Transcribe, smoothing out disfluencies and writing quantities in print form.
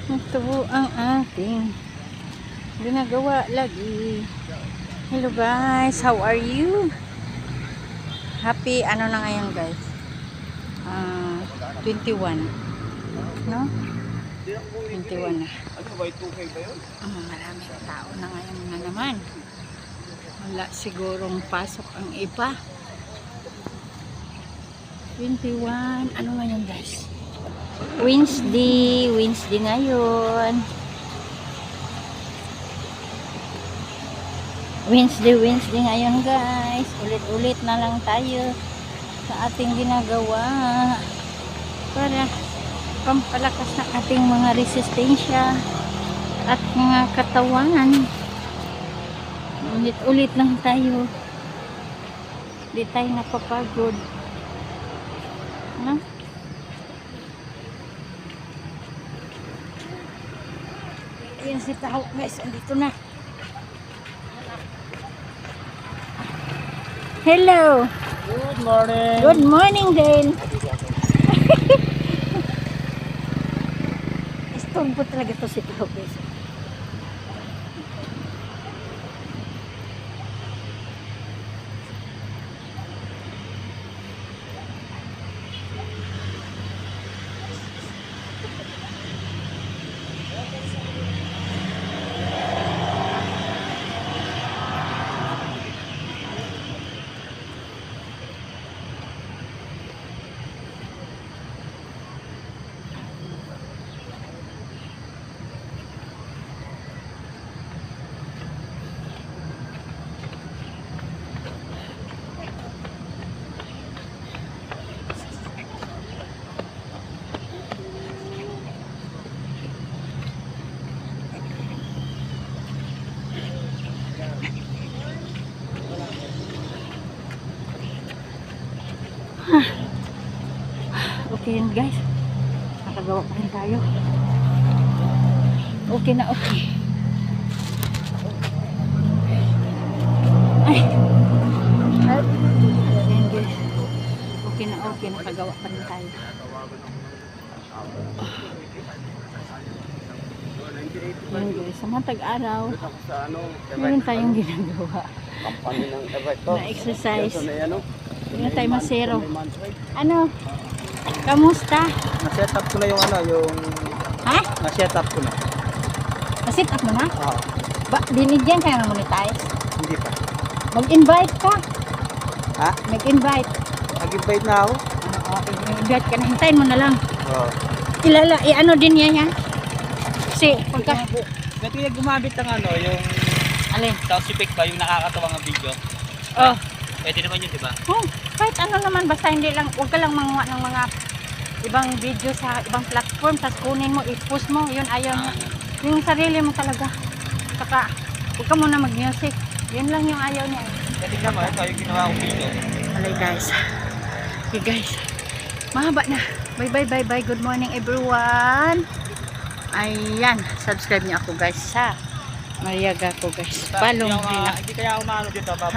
Ito ang ating ginagawa lagi. Hello guys, how are you? Happy ano na ngayon guys? 21. No? 21 na. Maraming tao na ngayon na naman. Wala sigurong pasok ang iba. 21. Ano ngayon guys? Wednesday ngayon. Wednesday ngayon guys. Ulit-ulit na lang tayo sa ating ginagawa para pampalakas ng ating mga resistensya at mga katawan. Ulit-ulit lang tayo. Di tayo napapagod. No? Ayan si tao guys, andito na. Hello. Good morning. Good morning din. Istorbo talaga to si tao guys. Okay yun guys, nakagawa pa rin tayo. Okay na okay. Ay ayan guys, okay na okay, nakagawa pa rin tayo. Ayan guys, sa mga tag-araw meron tayong ginagawa na exercise. Hindi na tayo masero. Ano? Kamusta? Na-set up ko na yung yung... Ha? Na-set up ko na. Na-set up mo na? Oo. Binigyan kayo ng monetize? Hindi pa. Mag-invite ka. Ha? Mag-invite. Nag-invite na ako? Oo, invite ka na. Hintayin mo na lang. Oo. Kilala, ano din yan yan? Kasi, pagka... Ba't kaya gumamit ng yung... Alin? Sound ba, yung nakakatawang video? Oh. Pwede naman yun, di ba? Kahit ano naman, basta hindi lang, huwag ka lang manguha ng mga ibang video sa ibang platform, tapos kunin mo, i-post mo, yun ayaw niya. Yung sarili mo talaga. Saka, huwag ka muna mag-music. Yun lang yung ayaw niya. Pwede naman, ito yung ginawa kong video. Alay guys. Okay guys. Mahaba na. Bye. Good morning everyone. Ayan. Subscribe niyo ako guys sa Mariaga ko guys. Follow mo rin ako. Hindi kaya ako maano dito, babay.